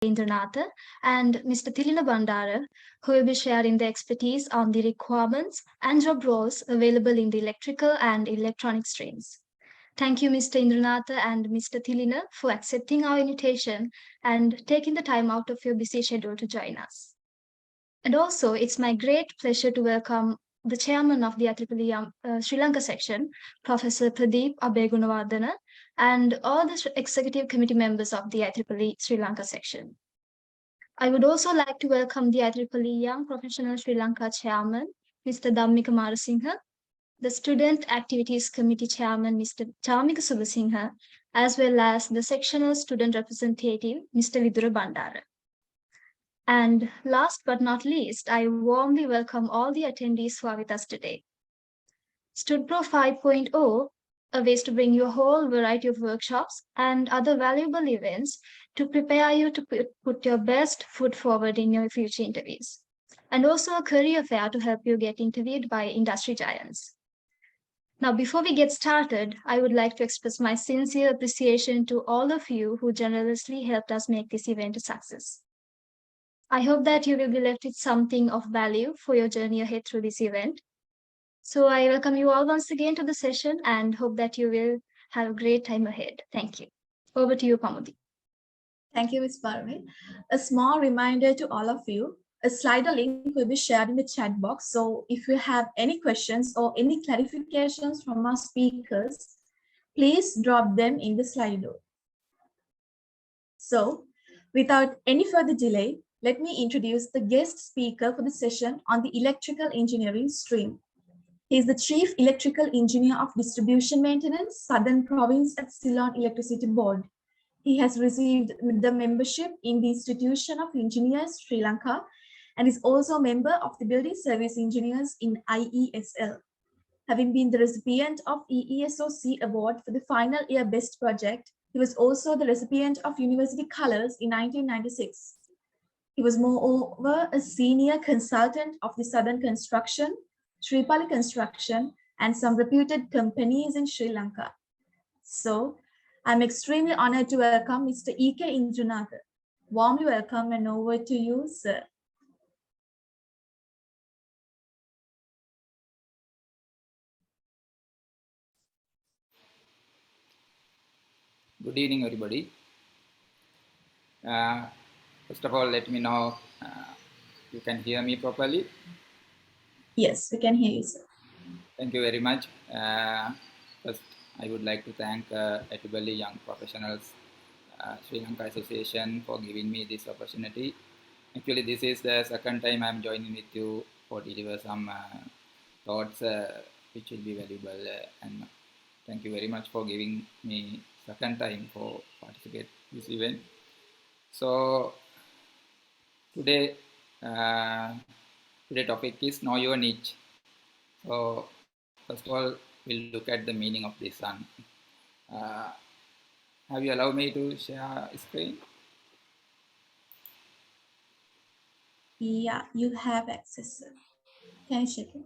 Indranatha and Mr. Thilina Bandara, who will be sharing their expertise on the requirements and job roles available in the electrical and electronic streams. Thank you, Mr. Indranatha and Mr. Thilina, for accepting our invitation and taking the time out of your busy schedule to join us. And also, it's my great pleasure to welcome the chairman of the IEEE Sri Lanka section, Professor Pradeep Abegunawardana, and all the executive committee members of the IEEE Sri Lanka section. I would also like to welcome the IEEE Young Professional Sri Lanka chairman, Mr. Dhammika Marasinghe, the Student Activities Committee Chairman, Mr. Chamika Subasinghe, as well as the sectional student representative, Mr. Vidura Bandara. And last but not least, I warmly welcome all the attendees who are with us today. Studpro 5.0, a ways to bring you a whole variety of workshops and other valuable events to prepare you to put your best foot forward in your future interviews. And also a career fair to help you get interviewed by industry giants. Now, before we get started, I would like to express my sincere appreciation to all of you who generously helped us make this event a success. I hope that you will be left with something of value for your journey ahead through this event. So I welcome you all once again to the session and hope that you will have a great time ahead. Thank you. Over to you, Pamudi. Thank you, Ms. Parve. A small reminder to all of you, a slider link will be shared in the chat box. So if you have any questions or any clarifications from our speakers, please drop them in the Slido. So without any further delay, let me introduce the guest speaker for the session on the electrical engineering stream. He is the Chief Electrical Engineer of Distribution Maintenance, Southern Province at Ceylon Electricity Board. He has received the membership in the Institution of Engineers, Sri Lanka, and is also a member of the Building Service Engineers in IESL. Having been the recipient of EESOC Award for the final year best project, he was also the recipient of University Colors in 1996. He was moreover a senior consultant of the Southern Construction, Sripali Construction, and some reputed companies in Sri Lanka. So, I'm extremely honored to welcome Mr. E.K. Indranatha. Warmly welcome and over to you, sir. Good evening, everybody. First of all, let me know you can hear me properly. Yes, we can hear you, sir. Thank you very much. First, I would like to thank IEEE Young Professionals Sri Lanka Association for giving me this opportunity. Actually, this is the second time I'm joining with you for deliver some thoughts which will be valuable. And thank you very much for giving me second time for participate this event. So today topic is know your niche. So first of all, we'll look at the meaning of this one. Have you allowed me to share screen? Yeah, you have access, sir. Can you check it?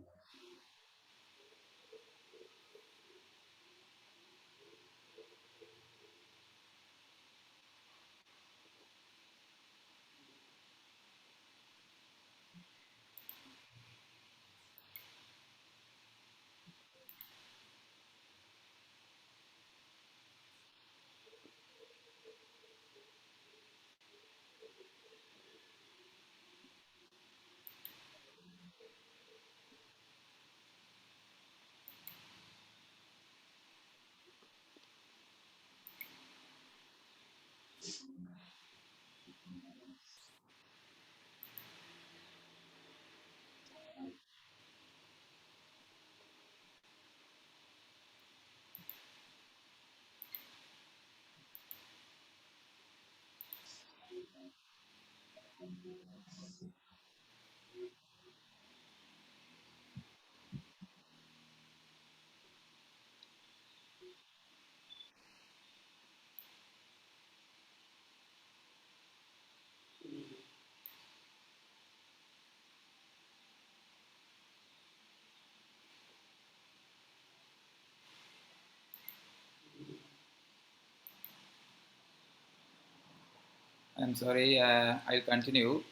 I'm sorry, I'll continue.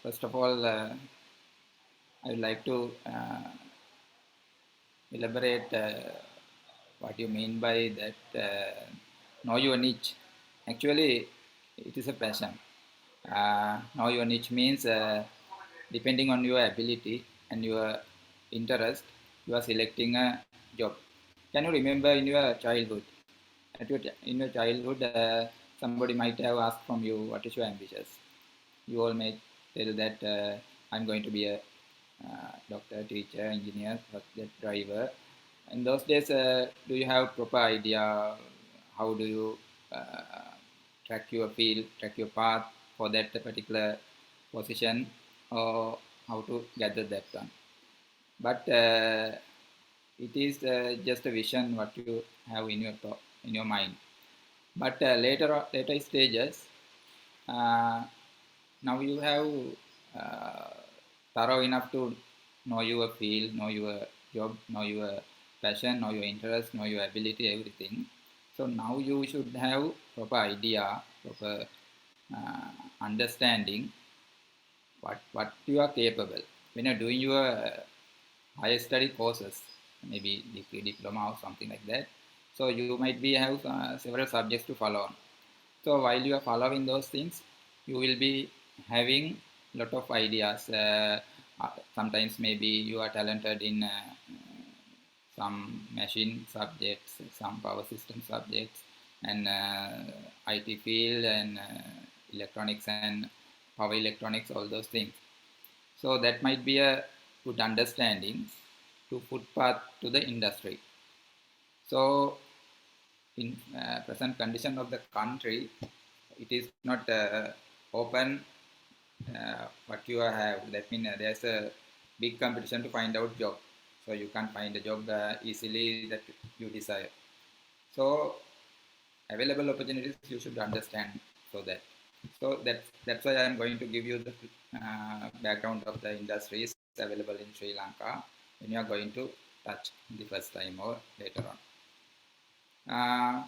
First of all, I would like to elaborate what you mean by that know your niche. Actually, it is a passion. Know your niche means depending on your ability and your interest, you are selecting a job. Can you remember in your childhood? In your childhood, somebody might have asked from you, what is your ambitions? You all may tell that I'm going to be a doctor, teacher, engineer, driver. In those days, do you have proper idea how do you track your field, track your path for that particular position, or how to gather that one? But it is just a vision what you have in your thought, in your mind. But later stages, uh, now you have uh, thorough enough to know your field, know your job, know your passion, know your interest, know your ability, everything. So now you should have proper idea, proper understanding what you are capable when you're doing your higher study courses, maybe degree, diploma, or something like that. So you might be have several subjects to follow on. So while you are following those things, you will be having lot of ideas. Sometimes maybe you are talented in some machine subjects, some power system subjects, and IT field and electronics and power electronics, all those things. So that might be a good understanding to footpath to the industry. So in present condition of the country, it is not open what you have. That means there's a big competition to find out job. So you can't find a job easily that you desire. So available opportunities you should understand so that. So that's why I'm going to give you the background of the industries available in Sri Lanka when you are going to touch the first time or later on.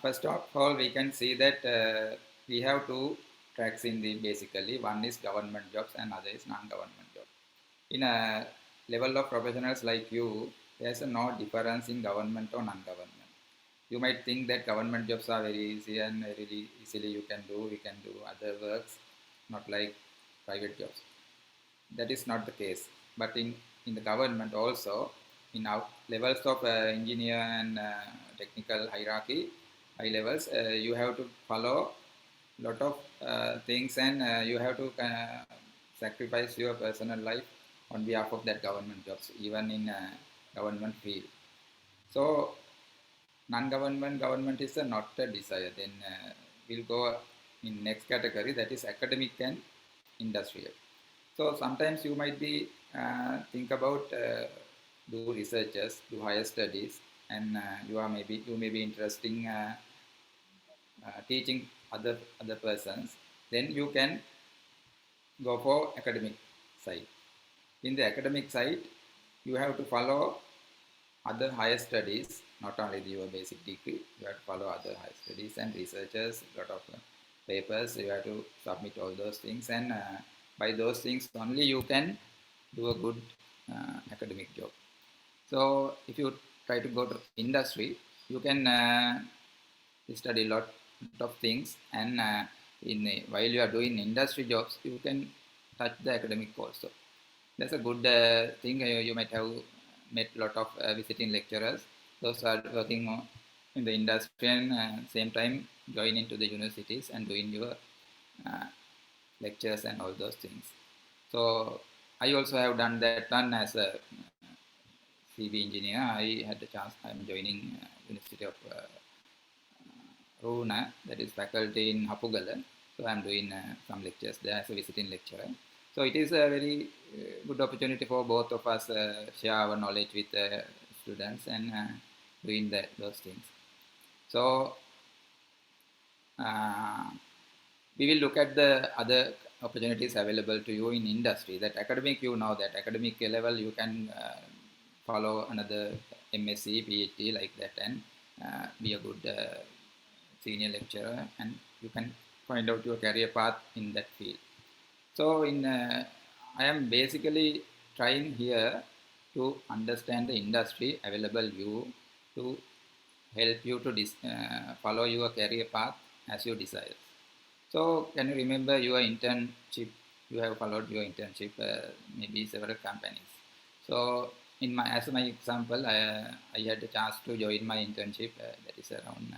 First of all, we can see that we have two tracks in the basically. One is government jobs and other is non-government jobs. In a level of professionals like you, there's no difference in government or non-government. You might think that government jobs are very easy and really easily we can do other works, not like private jobs. That is not the case. But in the government also, in our levels of engineer and technical hierarchy, high levels, you have to follow lot of things and you have to sacrifice your personal life on behalf of that government jobs, even in government field. So non-government government is not a desire. Then we'll go in next category, that is academic and industrial. So sometimes you might be think about do researches, do higher studies, and you may be interested in teaching other persons. Then you can go for academic side. In the academic side, you have to follow other higher studies, not only your basic degree. You have to follow other higher studies and researchers, lot of papers. You have to submit all those things, and by those things only you can do a good academic job. So if you try to go to industry, you can study lot of things, and while you are doing industry jobs, you can touch the academic also. That's a good thing. You might have met a lot of visiting lecturers. Those are working in the industry and same time going into the universities and doing your uh, lectures and all those things. So I also have done that one as a CV engineer. I had the chance. I'm joining University of Runa, that is faculty in Hapugala. So I'm doing some lectures there as a visiting lecturer. So it is a very good opportunity for both of us share our knowledge with students and doing those things. So uh, we will look at the other opportunities available to you in industry. That academic, you know that academic level you can follow another MSc, PhD like that and be a good senior lecturer, and you can find out your career path in that field. So I am basically trying here to understand the industry available you to help you to follow your career path as you desire. So can you remember your internship? You have followed your internship, maybe several companies. So as my example, I had a chance to join my internship. That is around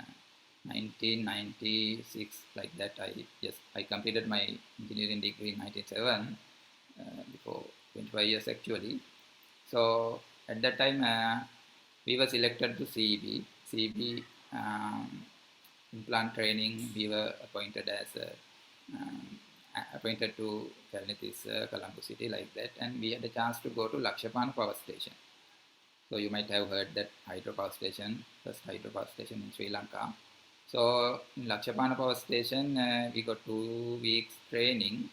1996, like that. I completed my engineering degree in 1997, before 25 years actually. So at that time, we were selected to CEB. CEB, in plant training, we were appointed as um, appointed to Kalanitis, Colombo City, like that, and we had a chance to go to Lakshapana Power Station. So you might have heard that hydropower station, first hydropower station in Sri Lanka. So in Lakshapana Power Station, we got 2 weeks training.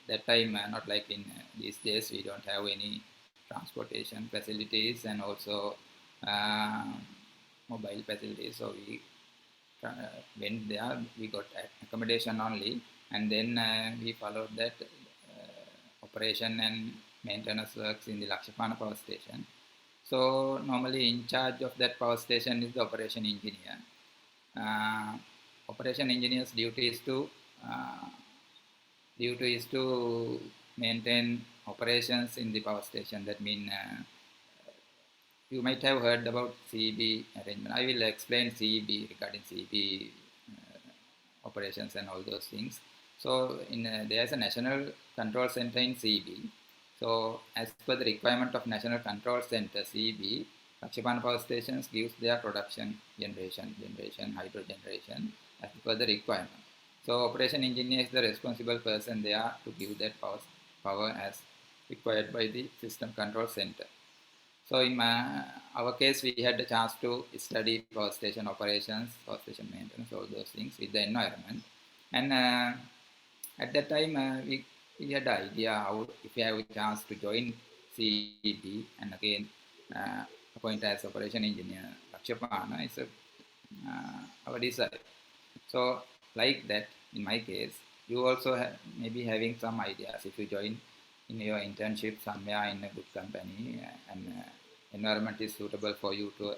That time, not like in these days, we don't have any transportation facilities and also uh, mobile facilities. So we went there, we got accommodation only, and then we followed that operation and maintenance works in the Lakshapana Power Station. So normally in charge of that power station is the operation engineer. Uh, Operation engineer's uh, duty is to maintain operations in the power station. That means you might have heard about CEB arrangement. I will explain CEB regarding CEB operations and all those things. So there is a national control center in CEB. So as per the requirement of National Control Center CEB, Lakshapana Power Stations gives their production generation, hydro generation as per the requirement. So operation engineer is the responsible person there to give that power as required by the system control center. So in our case, we had the chance to study power station operations, power station maintenance, all those things with the environment. And at that time, we had the idea how if we have a chance to join CEB and again appoint as operation engineer, Lakshapana is our desire. So like that, in my case, you also maybe having some ideas if you join in your internship somewhere in a good company and environment is suitable for you to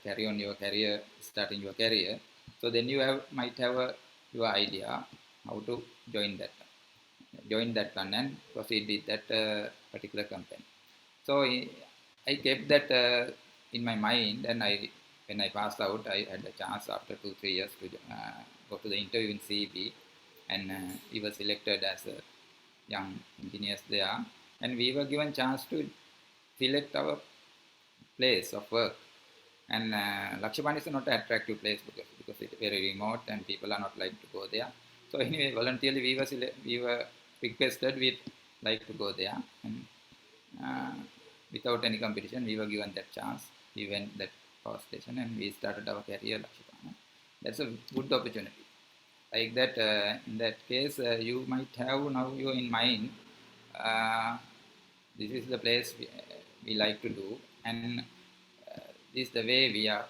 carry on your career, starting your career. So then you might have your idea how to join that one and proceed with that particular company. So I kept that in my mind, and when I passed out, I had a chance after 2 3 years to go to the interview in CEB, and we were selected as young engineers there, and we were given chance to select our place of work. And Lakshman is not an attractive place because it's very remote and people are not like to go there. So anyway, voluntarily we were requested we'd like to go there, and uh, without any competition, we were given that chance. We went that power station and we started our career Lakshman. That's a good opportunity. Like that, in that case, you might have now you in mind. Uh, this is the place we like to do, and this is the way we are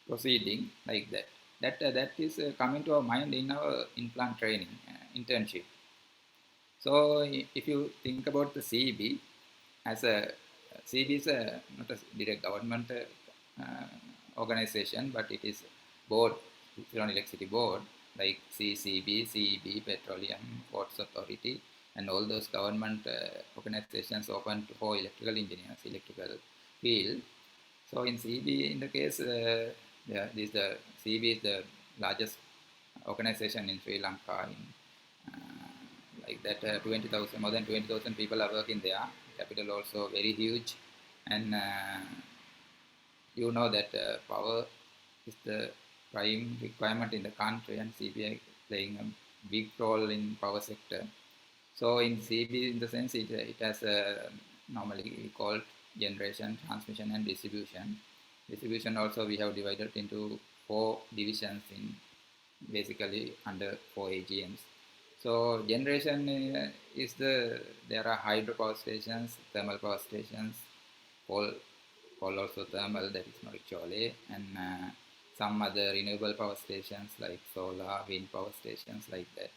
proceeding like that. That is coming to our mind in our in-plant training internship. So if you think about the CEB as a CEB is not a direct government organization, but it is board, Ceylon Electricity Board, like CCB, CEB, Petroleum, Ports Authority, and all those government organizations open for electrical engineers, electrical field. So in CEB, in the case, the CEB is the largest organization in Sri Lanka. Like that, 20,000, more than 20,000 people are working there. Capital also very huge, and you know that power is the prime requirement in the country, and CBI playing a big role in power sector. So in CB, in the sense, it has normally called generation, transmission, and distribution. Distribution also we have divided into 4 divisions in basically under 4 AGMs. So generation is there are hydropower stations, thermal power stations, coal also thermal, that is Noricciole, and some other renewable power stations like solar, wind power stations like that.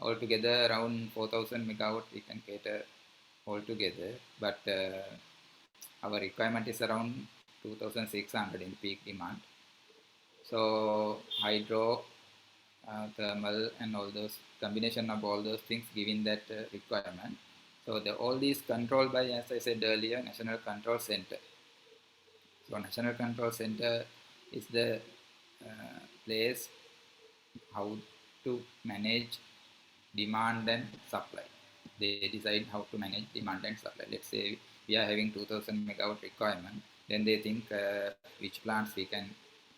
Altogether around 4,000 megawatt we can cater altogether, but our requirement is around 2,600 in peak demand. So hydro, thermal, and all those combination of all those things giving that requirement. So all these controlled by, as I said earlier, National Control Center. So National Control Center is the place how to manage demand and supply. They decide how to manage demand and supply. Let's say we are having 2000 megawatt requirement, then they think which plants we can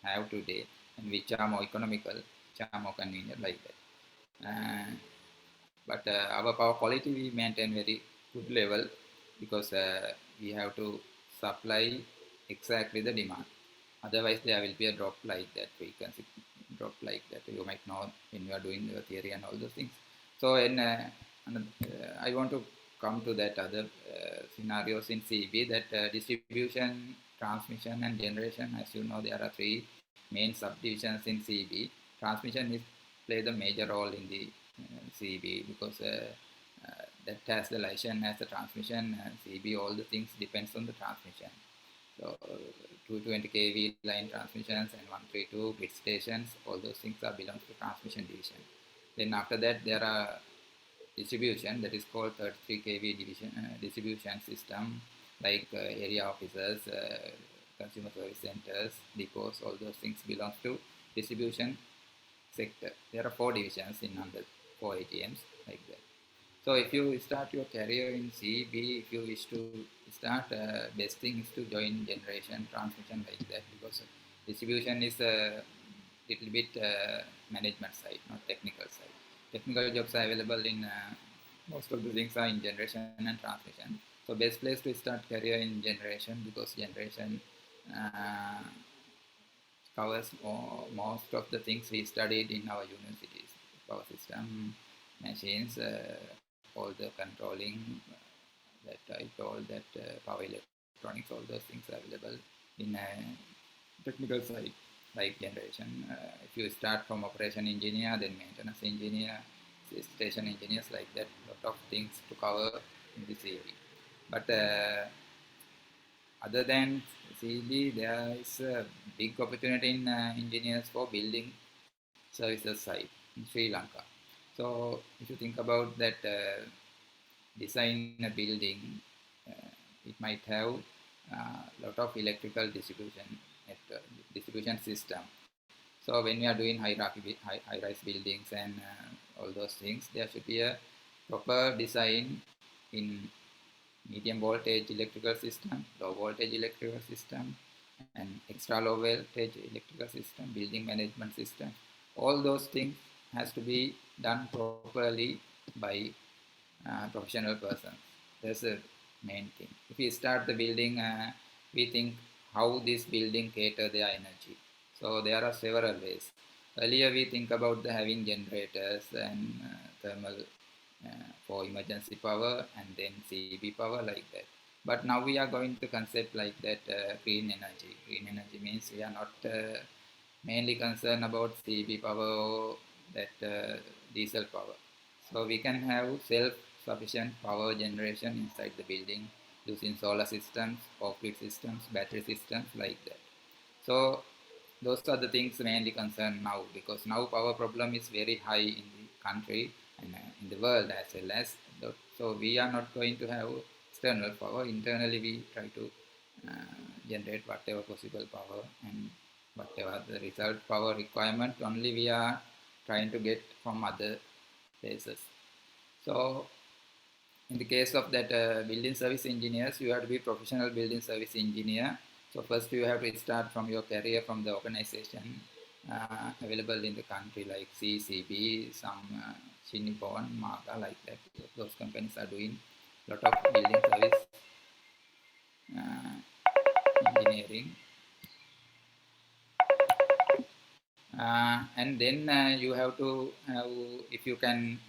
have today and which are more economical, which are more convenient, like that. But our power quality we maintain very good level because we have to supply exactly the demand. Otherwise, there will be a drop like that, frequency drop like that. You might know when you are doing your theory and all those things. So, I want to come to that other scenarios in CB, that distribution, transmission, and generation. As you know, there are three main subdivisions in CB. Transmission is play the major role in the CB because that has the license as a transmission. CB, all the things depends on the transmission. So 220 kV line transmissions and 132 grid stations, all those things are belongs to transmission division. Then after that there are distribution, that is called 33 kV division distribution system, like area offices, consumer service centers, depots, all those things belong to distribution sector. There are four divisions in under 4 ATMs like that. So if you start your career in CB, if you wish to start, best thing is to join generation, transmission like that, because distribution is a little bit management side, not technical side. Technical jobs are available in most of the things are in generation and transmission. So best place to start career in generation, because generation uh, covers most of the things we studied in our universities, power system, machines, all the controlling, that I told that power electronics, all those things are available in technical side like generation. If you start from operation engineer, then maintenance engineer, station engineers, like that, lot of things to cover in this area. But other than CB, there is a big opportunity in engineers for building services side in Sri Lanka. So if you think about that, design a building, it might have a lot of electrical distribution system. So when we are doing high-rise buildings and all those things, there should be a proper design in medium voltage electrical system, low voltage electrical system, and extra low voltage electrical system, building management system. All those things has to be done properly by professional persons. That's the main thing. If we start the building, we think how this building cater their energy. So there are several ways. Earlier we think about the having generators and thermal for emergency power, and then CB power like that. But now we are going to concept like that green energy. Green energy means we are not mainly concerned about CB power or that diesel power. So we can have self-sufficient power generation inside the building using solar systems, off-grid systems, battery systems like that. So those are the things mainly concerned now, because now power problem is very high in the country and in the world as well as. So we are not going to have external power. Internally we try to generate whatever possible power, and whatever the result power requirement only we are trying to get from other places. So in the case of that building service engineers, you have to be professional building service engineer. So first you have to start from your career from the organization available in the country, like CCB, some Shinipon, Maga, like that. Those companies are doing a lot of building service engineering. And then you have to have, if you can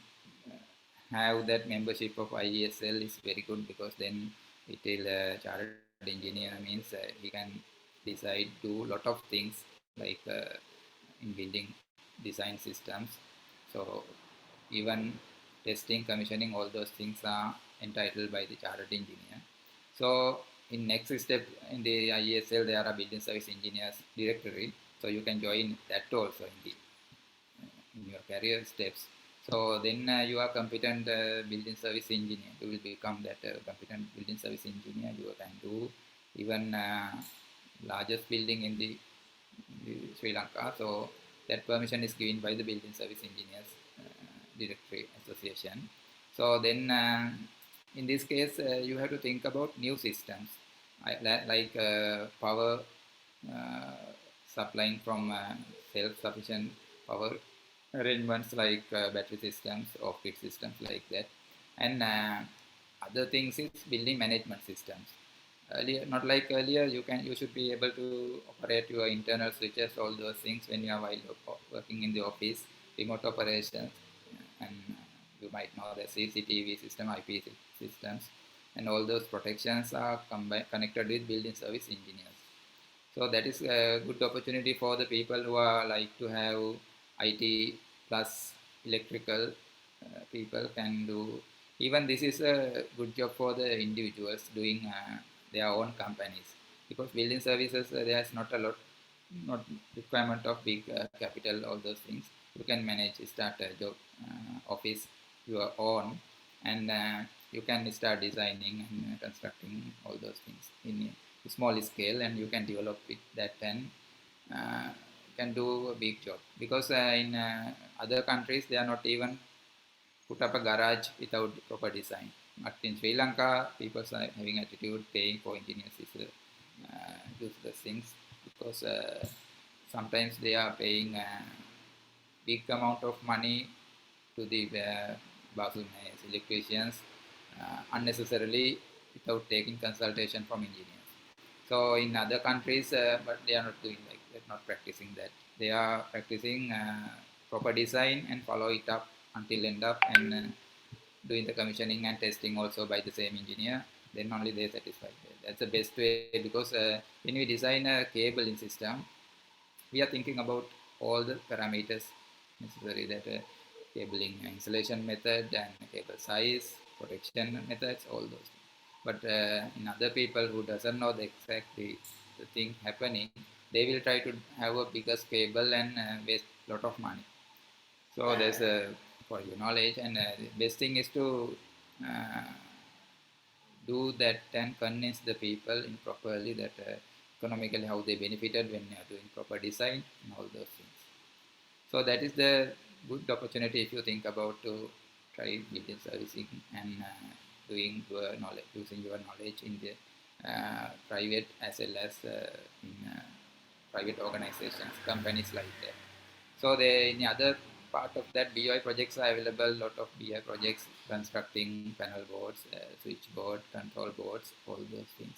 have that membership of IESL is very good, because then it will chartered engineer means he can decide do lot of things like in building design systems. So even testing, commissioning, all those things are entitled by the chartered engineer. So in next step in the IESL, there are building service engineers directory. So you can join that also in your career steps. So then you are competent building service engineer. You will become that competent building service engineer. You can do even largest building in the Sri Lanka. So that permission is given by the Building Service Engineers Directory Association. So then in this case, you have to think about new systems like power supplying from self-sufficient power arrangements like battery systems, off-grid systems like that. And other things is building management systems. Earlier, not like earlier, you should be able to operate your internal switches, all those things when you are while working in the office, remote operations, and you might know the CCTV system, IP systems, and all those protections are connected with building service engineers. So that is a good opportunity for the people who are like to have IT plus electrical people can do. Even this is a good job for the individuals doing their own companies, because building services there's not a lot, not requirement of big capital, all those things. You can manage, start a job office your own, and you can start designing and constructing all those things in a small scale, and you can develop with that, and can do a big job, because in other countries they are not even put up a garage without proper design. But in Sri Lanka, people are having attitude paying for engineers is useless things, because sometimes they are paying big amount of money to the bathroommates, electricians, unnecessarily without taking consultation from engineers. So in other countries, but they are not doing like that, not practicing that. They are practicing proper design and follow it up until end up, and doing the commissioning and testing also by the same engineer. Then only they satisfy. That's the best way, because when we design a cabling system, we are thinking about all the parameters necessary, that cabling installation method and cable size, protection methods, all those things. But in other people who doesn't know the exactly the thing happening, they will try to have a biggest cable and waste lot of money. So there's a, for your knowledge, and the best thing is to uh, do that and convince the people in properly that economically how they benefited when they are doing proper design and all those things. So that is the good opportunity if you think about to try building servicing and doing your knowledge, using your knowledge in the private as well as in private organizations, companies like that. So the in the other part of that, BOI projects are available. Lot of BOI projects constructing panel boards, switchboard, control boards, all those things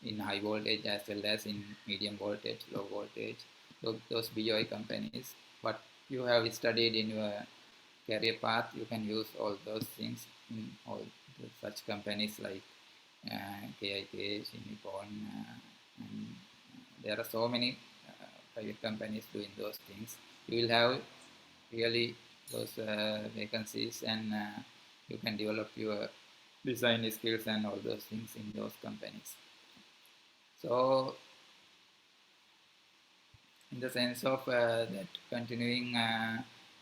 in high voltage as well as in medium voltage, low voltage. So those BOI companies, what you have studied in your career path, you can use all those things in all such companies like KIK, Shinipon, and there are so many private companies doing those things. You will have really those vacancies, and you can develop your design skills and all those things in those companies. So in the sense of that continuing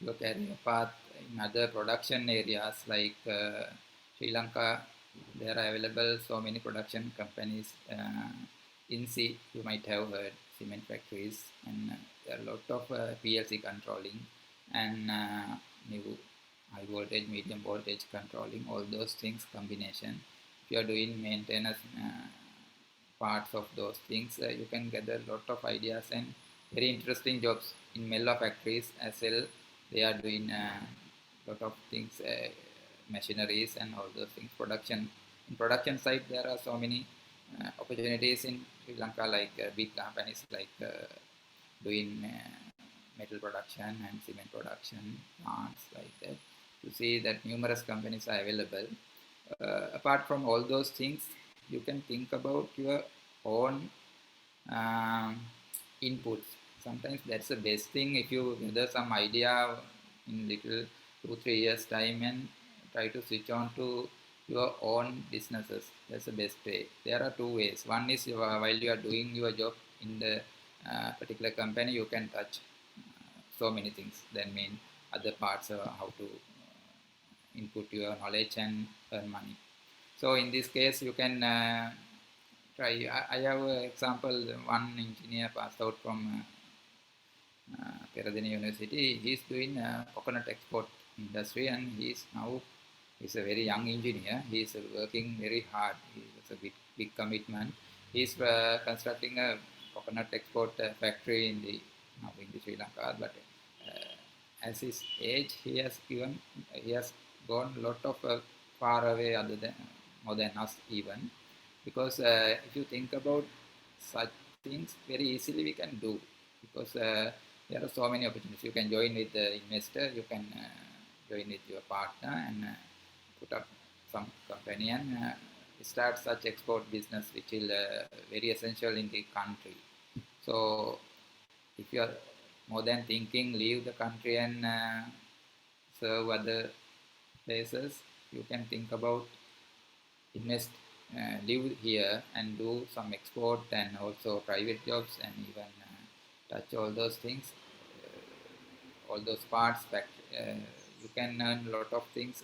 your career path in other production areas like Sri Lanka, there are available so many production companies. In C, you might have heard cement factories, and there are a lot of PLC controlling and new high voltage, medium voltage controlling, all those things combination. If you are doing maintenance parts of those things, you can gather a lot of ideas and very interesting jobs in Mella factories as well. They are doing a lot of things, machineries and all those things. Production, in production side, there are so many opportunities in Sri Lanka, like big companies like doing metal production and cement production plants like that. You see that numerous companies are available. Apart from all those things, you can think about your own um, inputs. sometimes that's the best thing if you gather some idea in little 2 3 years time and try to switch on to your own businesses. That's the best way. There are two ways. One is while you are doing your job in the particular company, you can touch so many things. That mean other parts of how to input your knowledge and earn money. So in this case, you can try. I have an example. One engineer passed out from Peradeniya University. He's doing coconut export industry, and he's a very young engineer. He's working very hard. It's a big commitment. He's constructing a coconut export factory in the now in the Sri Lanka. But as his age, he has gone a lot of far away other than more than us even, because if you think about such things, very easily we can do, because there are so many opportunities. You can join with the investor, you can join with your partner and put up some company and start such export business, which is very essential in the country. So if you are more than thinking leave the country and serve other places, you can think about invest, live here and do some export and also private jobs and even touch all those things, all those parts. You can earn a lot of things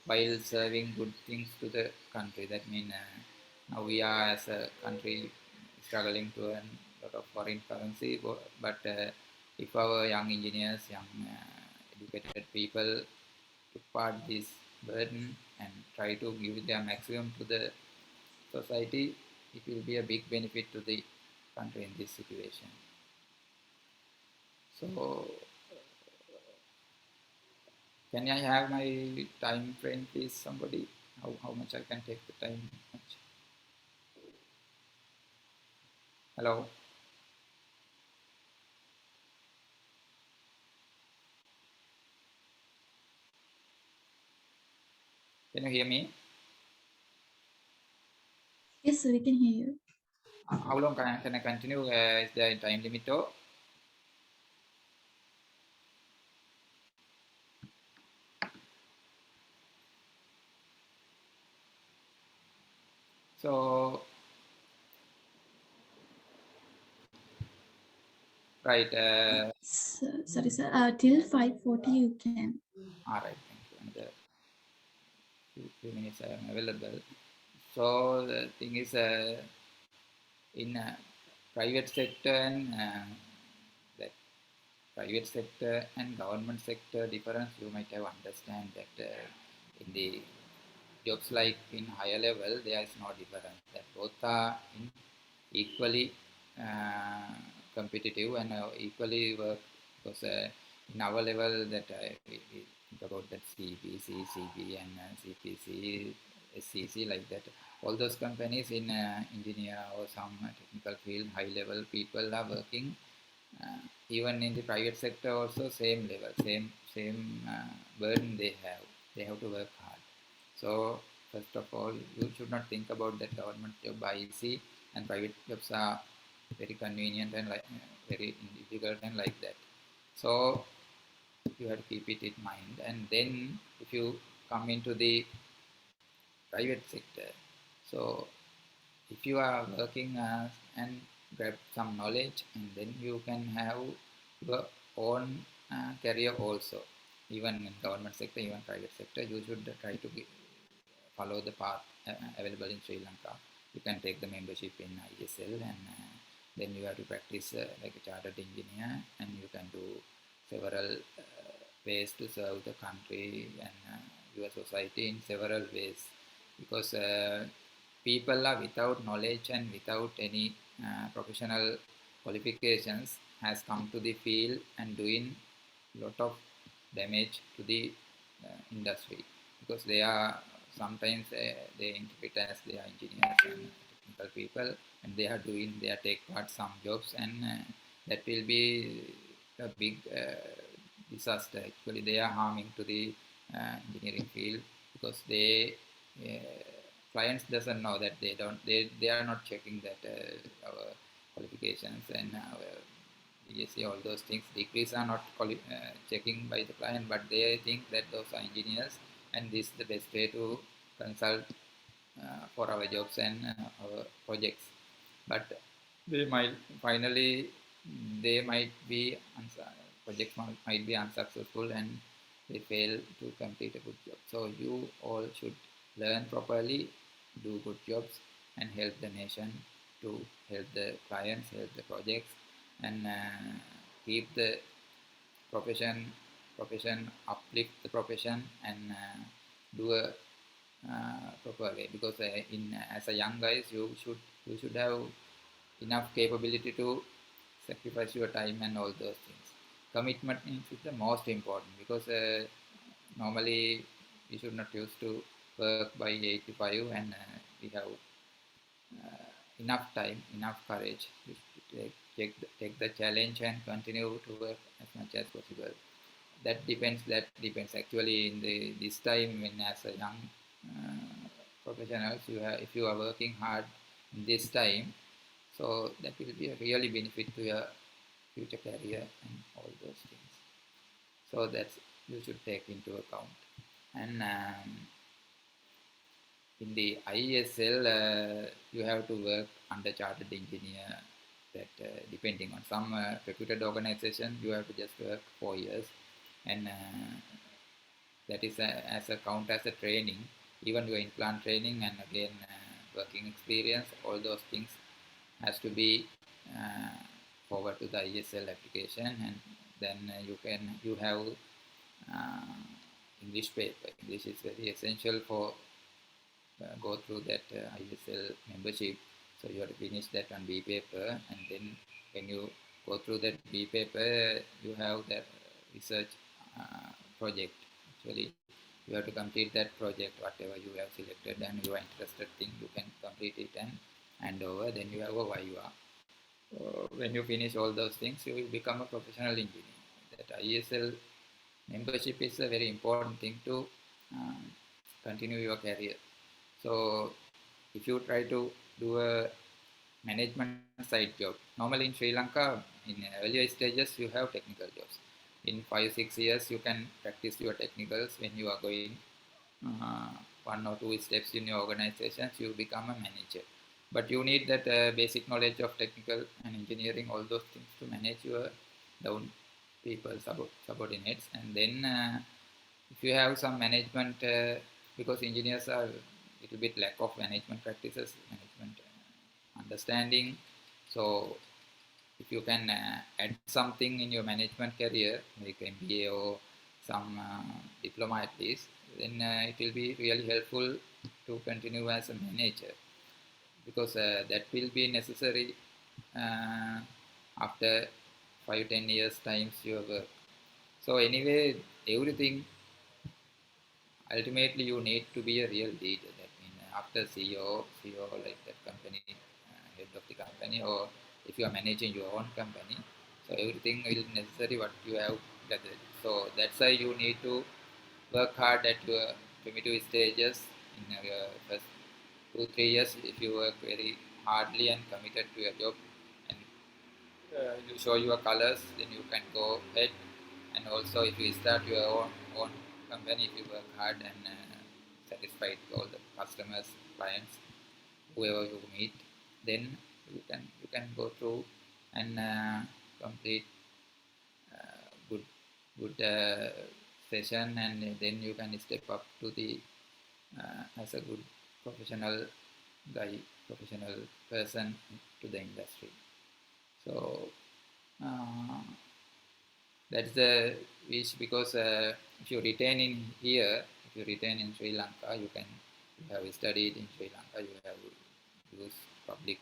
while serving good things to the country. That means now we are as a country struggling to earn a lot of foreign currency, but if our young engineers, young educated people took part this burden and try to give their maximum to the society, it will be a big benefit to the country in this situation. So, can I have my time frame, please, somebody? How much I can take the time? Much? Hello? Can you hear me? Yes, sir, we can hear you. How long can I continue? Is there a time limit or? So, right. Sorry, sir. Till 5:40 you can. All right. Thank you. Another few minutes I am available. So the thing is, in private sector and that private sector and government sector difference, you might have understand that in the jobs like in higher level, there is no difference. That both are in equally uh, competitive and equally work, because in our level that we think about that CBC, CB and CPC, SCC like that. All those companies in engineer or some technical field, high level people are working. Even in the private sector also same level, same burden they have. They have to work hard. So first of all, you should not think about that government job are easy and private jobs are very convenient and like very difficult and like that. So you have to keep it in mind. And then if you come into the private sector, so if you are working and grab some knowledge, and then you can have your own career also. Even in government sector, even private sector, you should try to follow the path available in Sri Lanka. You can take the membership in ISL, and then you have to practice like a chartered engineer, and you can do several ways to serve the country and your society in several ways, because people are without knowledge and without any professional qualifications has come to the field and doing lot of damage to the industry, because they are sometimes they interpret as they are engineers and technical people, and they are doing their take part some jobs, and that will be a big disaster. Actually they are harming to the engineering field, because they clients doesn't know that they are not checking that our qualifications and our BSc, all those things. Degrees are not checking by the client, but they think that those are engineers, and this is the best way to consult for our jobs and our projects. But they might finally they might be projects might be unsuccessful and they fail to complete a good job. So you all should learn properly, do good jobs, and help the nation to help the clients, help the projects, and keep the profession uplift the profession and do a proper way, because in as a young guys you should have enough capability to sacrifice your time and all those things. Commitment is the most important, because normally we should not used to work by 8 to 5, and we have enough time, enough courage to take the challenge and continue to work as much as possible. That depends actually in this time, when as a young professionals, if you are working hard in this time, so that will be a really benefit to your future career and all those things. So that's you should take into account. And in the ISL, you have to work under chartered engineer. That depending on some reputed organization, you have to just work 4 years, and that is as a count as a training. Even your implant training and again working experience, all those things has to be uh, forward to the ISL application, and then you have uh, English paper. English is very essential for go through that ISL membership. So you have to finish that on B paper, and then when you go through that B paper, you have that research project. Actually, you have to complete that project, whatever you have selected and you are interested thing, you can complete it and hand over. Then you have a Viva. When you finish all those things, you will become a professional engineer. That ISL membership is a very important thing to uh, continue your career. So if you try to do a management side job, normally in Sri Lanka, in earlier stages, you have technical jobs. In 5 6 years, you can practice your technicals. When you are going uh, 1 or 2 steps in your organizations, you become a manager. But you need that basic knowledge of technical and engineering, all those things to manage your down people, subordinates. And then if you have some management, because engineers are a little bit lack of management practices, management understanding. So if you can add something in your management career, like MBA or some diploma at least, then it will be really helpful to continue as a manager, because that will be necessary uh, after 5 10 years times your work. So anyway, everything ultimately you need to be a real leader. That means after CEO like that company, head of the company, or if you are managing your own company, so everything will necessary what you have gathered. So that's why you need to work hard at your primitive stages in your first 2 3 years. If you work very hardly and committed to your job, and you show your colors, then you can go ahead. And also, if you start your own company, if you work hard and satisfied all the customers, clients, whoever you meet, then you can go through and complete good session, and then you can step up to the as a good professional guy, professional person to the industry. So uh, that's the wish, because if you retain in here, if you retain in Sri Lanka, you have studied in Sri Lanka, you have used public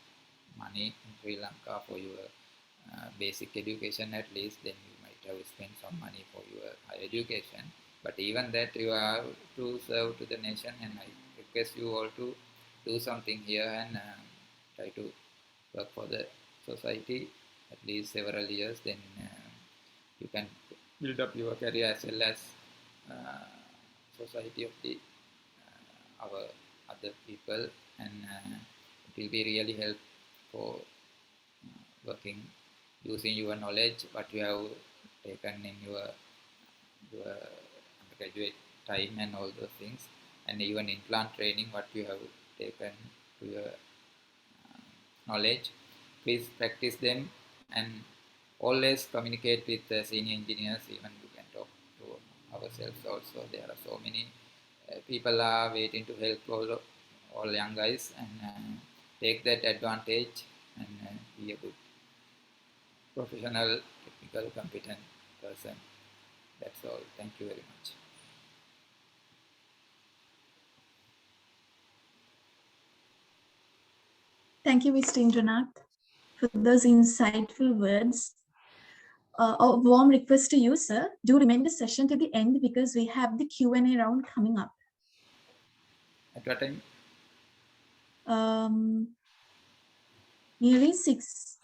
money in Sri Lanka for your basic education at least, then you might have spent some money for your higher education. But even that you have to serve to the nation, and I request you all to do something here and try to work for the society at least several years. Then you can build up your career as well as uh, society of the our other people, and it will be really help for working using your knowledge, what you have taken in your undergraduate time and all those things, and even in plant training, what you have taken to your knowledge. Please practice them and always communicate with the senior engineers. Even we can talk to ourselves also. There are so many people are waiting to help all young guys, and take that advantage and be a good professional, technical, competent person. That's all. Thank you very much. Thank you, Mr. Indranath, for those insightful words. A warm request to you, sir. Do remain the session to the end because we have the Q&A round coming up. At what time? Nearly 6.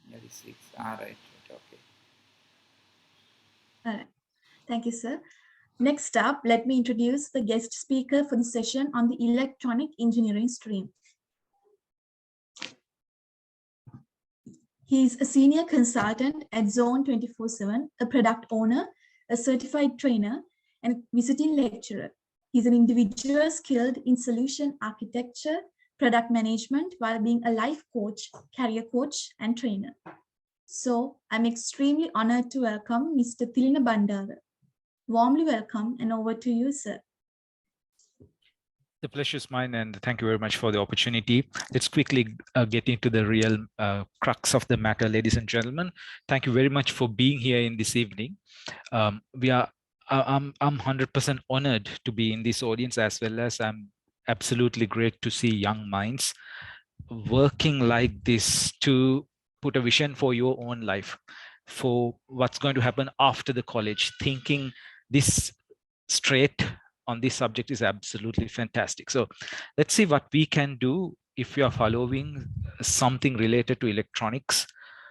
Nearly 6. All right. Okay. All right. Thank you, sir. Next up, let me introduce the guest speaker for the session on the electronic engineering stream. He is a senior consultant at Zone 24/7, a product owner, a certified trainer, and a visiting lecturer. He's an individual skilled in solution architecture, product management, while being a life coach, career coach, and trainer. So I'm extremely honored to welcome Mr. Thilina Bandara. Warmly welcome, and over to you, sir. The pleasure is mine, and thank you very much for the opportunity. Let's quickly get into the real crux of the matter, ladies and gentlemen. Thank you very much for being here in this evening. I'm 100% honored to be in this audience, as well as I'm absolutely great to see young minds working like this to put a vision for your own life, for what's going to happen after the college. Thinking this straight on this subject is absolutely fantastic. So let's see what we can do if you are following something related to electronics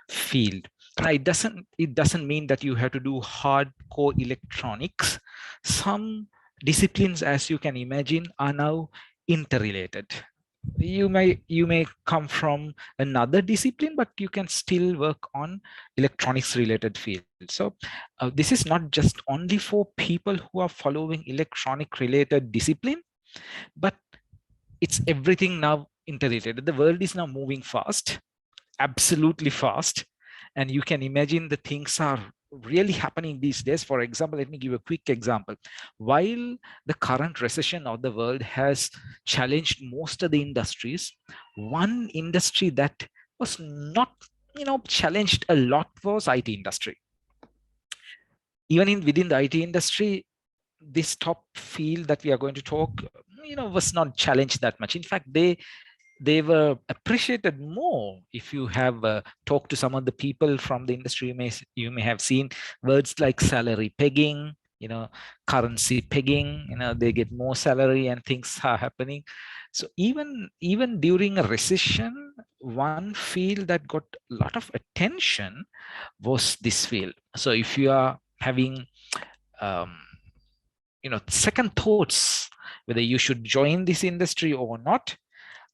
field. Now, it doesn't mean that you have to do hardcore electronics. Some disciplines, as you can imagine, are now interrelated. You may come from another discipline, but you can still work on electronics related field. So this is not just only for people who are following electronic related discipline, but it's everything now interrelated. The world is now moving fast, absolutely fast, and you can imagine the things are really happening these days. For example, let me give a quick example. While the current recession of the world has challenged most of the industries, one industry that was not challenged a lot was IT industry. Even within the IT industry, this top field that we are going to talk was not challenged that much. In fact, they were appreciated more. If you have talked to some of the people from the industry, you may have seen words like salary pegging, currency pegging, they get more salary and things are happening. So even during a recession, one field that got a lot of attention was this field. So if you are having second thoughts whether you should join this industry or not,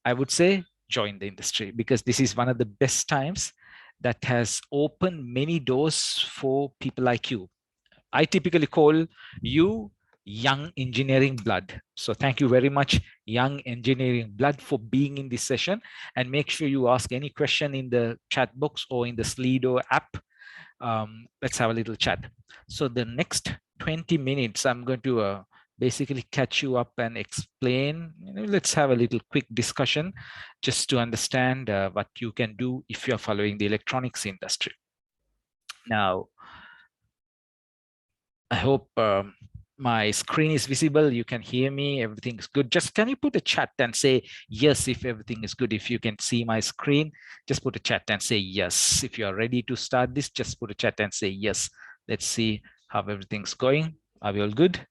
I would say join the industry, because this is one of the best times that has opened many doors for people like you. I typically call you young engineering blood. So thank you very much, young engineering blood, for being in this session. And make sure you ask any question in the chat box or in the Slido app. Let's have a little chat. So the next 20 minutes, I'm going to basically catch you up and explain. Let's have a little quick discussion just to understand what you can do if you're following the electronics industry. Now, I hope my screen is visible. You can hear me. Everything's good. Just can you put a chat and say yes if everything is good? If you can see my screen, just put a chat and say yes. If you are ready to start this, just put a chat and say yes. Let's see how everything's going. Are we all good?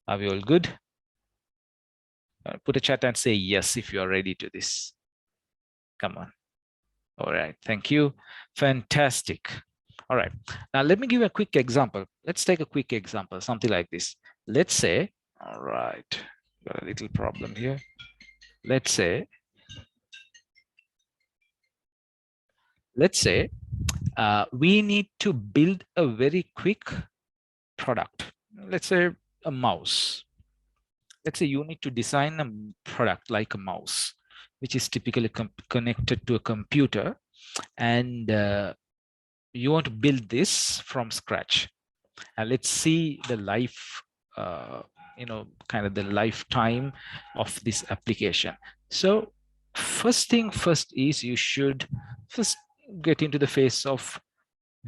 Are we all good? Put a chat and say yes if you are ready to this. Come on. All right. Thank you. Fantastic. All right. Now let me give you a quick example. Let's take a quick example, something like this. Let's say, all right, got a little problem here. Let's say let's say we need to build a very quick product. Let's say a mouse. Let's say you need to design a product like a mouse, which is typically connected to a computer, and you want to build this from scratch. And let's see the life, kind of the lifetime of this application. So first thing first is you should first get into the phase of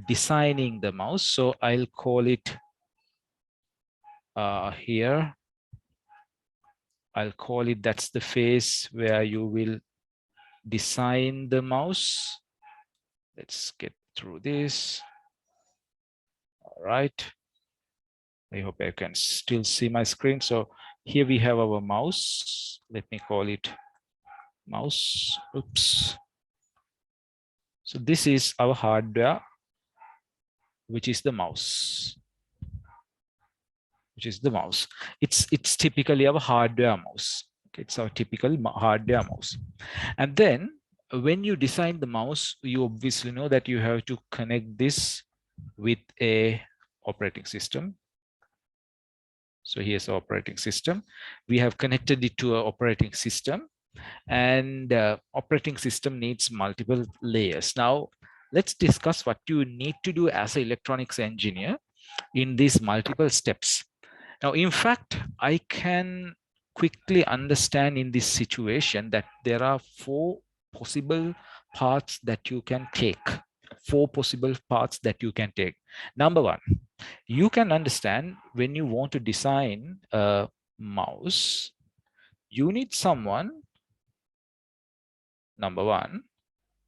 designing the mouse. So I'll call it here. I'll call it, that's the phase where you will design the mouse. Let's get through this. All right. I hope I can still see my screen. So here we have our mouse. Let me call it mouse. Oops. So this is our hardware, which is the mouse. It's typically our hardware mouse. Okay, it's our typical hardware mouse. And then when you design the mouse, you obviously know that you have to connect this with a operating system. So here's our operating system. We have connected it to an operating system, and operating system needs multiple layers. Now, let's discuss what you need to do as an electronics engineer in these multiple steps. Now, in fact, I can quickly understand in this situation that there are 4 possible paths that you can take. 4 possible paths that you can take. Number 1, you can understand when you want to design a mouse, you need someone, number 1,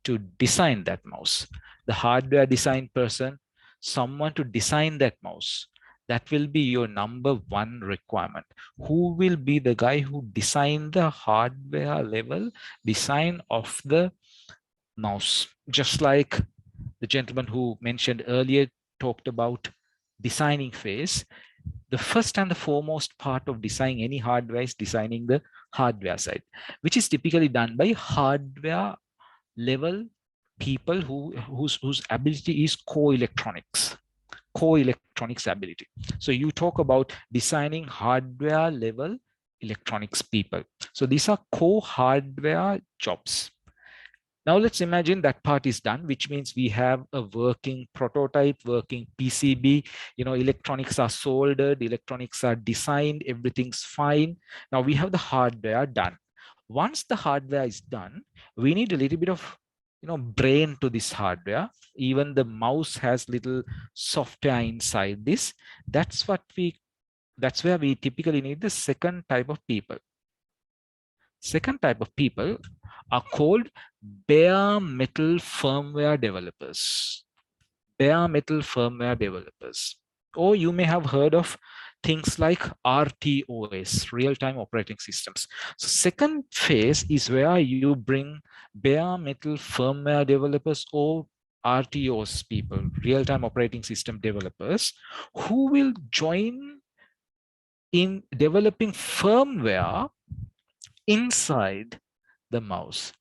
to design that mouse. The hardware design person, someone to design that mouse. That will be your number 1 requirement. Who will be the guy who designed the hardware level design of the mouse? Just like the gentleman who mentioned earlier talked about designing phase. The first and the foremost part of designing any hardware is designing the hardware side, which is typically done by hardware level people whose ability is core electronics ability. So you talk about designing hardware level electronics people. So these are core hardware jobs. Now let's imagine that part is done, which means we have a working prototype, working PCB, electronics are soldered, electronics are designed, everything's fine. Now we have the hardware done. Once the hardware is done, we need a little bit of brain to this hardware. Even the mouse has little software inside this. That's where we typically need the second type of people. Second type of people are called bare metal firmware developers. Bare metal firmware developers. Or you may have heard of things like RTOS, real-time operating systems. So second phase is where you bring bare metal firmware developers or RTOS people, real-time operating system developers, who will join in developing firmware inside the mouse.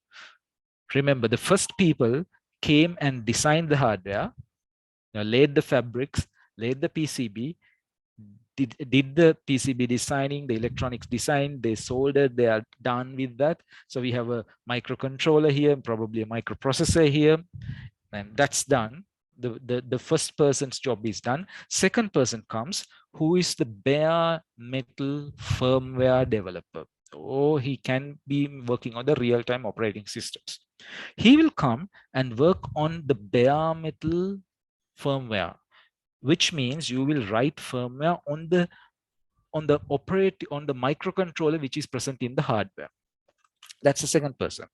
Remember, the first people came and designed the hardware, laid the fabrics, laid the PCB, did the PCB designing, the electronics design, they soldered, they are done with that. So we have a microcontroller here, probably a microprocessor here, and that's done. The first person's job is done. Second person comes, who is the bare metal firmware developer. Or he can be working on the real-time operating systems. He will come and work on the bare metal firmware, which means you will write firmware on the microcontroller which is present in the hardware. That's the second person.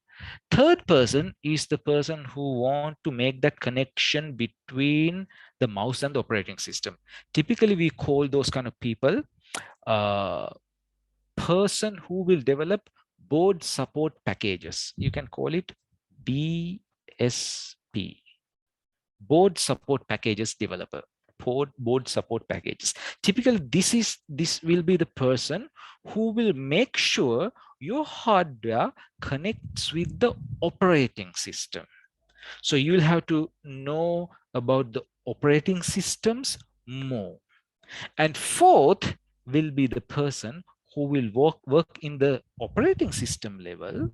Third person is the person who want to make that connection between the mouse and the operating system. Typically, we call those kind of people person who will develop board support packages. You can call it BSP, board support packages developer. Board support packages. Typically, this will be the person who will make sure your hardware connects with the operating system. So you'll have to know about the operating systems more. And fourth will be the person who will work in the operating system level,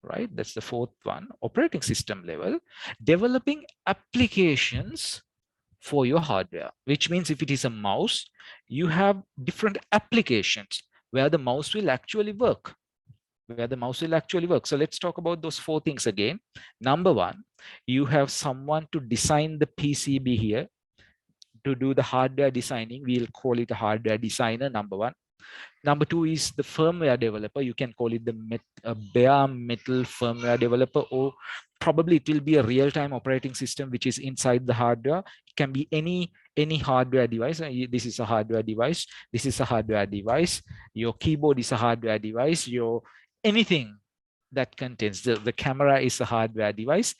right? That's the fourth one, operating system level, developing applications for your hardware, which means if it is a mouse, you have different applications where the mouse will actually work, So let's talk about those four things again. Number one, you have someone to design the PCB here, to do the hardware designing. We'll call it a hardware designer, number one. Number two is the firmware developer. You can call it the bare metal firmware developer, or probably it will be a real-time operating system which is inside the hardware. It can be any hardware device. This is a hardware device. This is a hardware device. Your keyboard is a hardware device. Your anything that contains the camera is a hardware device.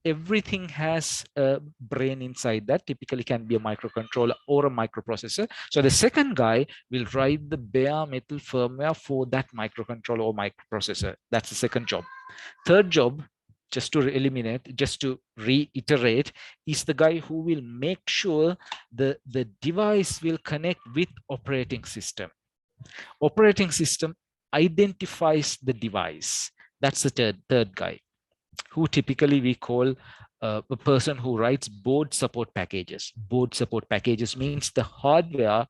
Everything has a brain inside that, typically can be a microcontroller or a microprocessor. So the second guy will write the bare metal firmware for that microcontroller or microprocessor. That's the second job. Third job, just to reiterate, is the guy who will make sure the device will connect with operating system. Operating system identifies the device. That's the third guy, who typically we call a person who writes board support packages. Board support packages means the hardware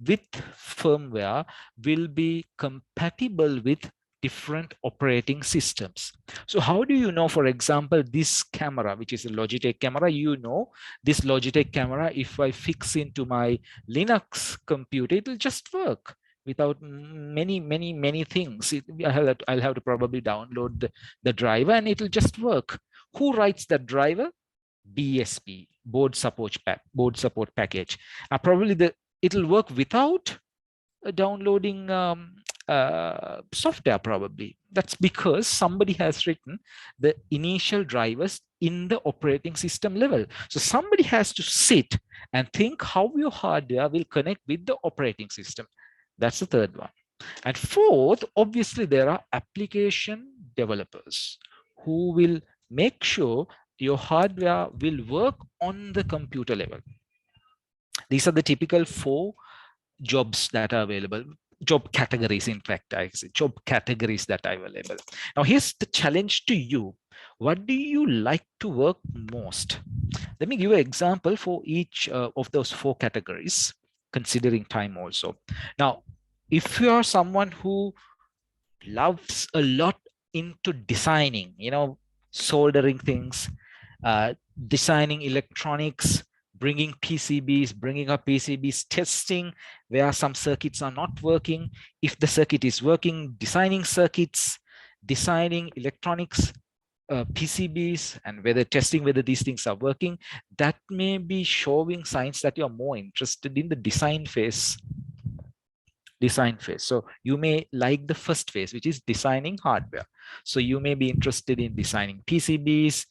with firmware will be compatible with different operating systems. So how do you know, for example, this camera, which is a Logitech camera, you know, this Logitech camera, if I fix into my Linux computer, it will just work without many things. I'll have to probably download the driver and it'll just work. Who writes that driver? BSP, board support package. Probably it'll work without downloading software probably. That's because somebody has written the initial drivers in the operating system level. So somebody has to sit and think how your hardware will connect with the operating system. That's the third one. And fourth, obviously, there are application developers who will make sure your hardware will work on the computer level. These are the typical four jobs that are available. Job categories, in fact, I say job categories that are available. Now, here's the challenge to you. What do you like to work most? Let me give you an example for each of those four categories, considering time also. Now, if you are someone who loves a lot into designing, soldering things, designing electronics, bringing up PCBs, testing where some circuits are not working. If the circuit is working, designing circuits, designing electronics, PCBs, and testing whether these things are working, that may be showing signs that you're more interested in the design phase. So you may like the first phase, which is designing hardware. So you may be interested in designing PCBs,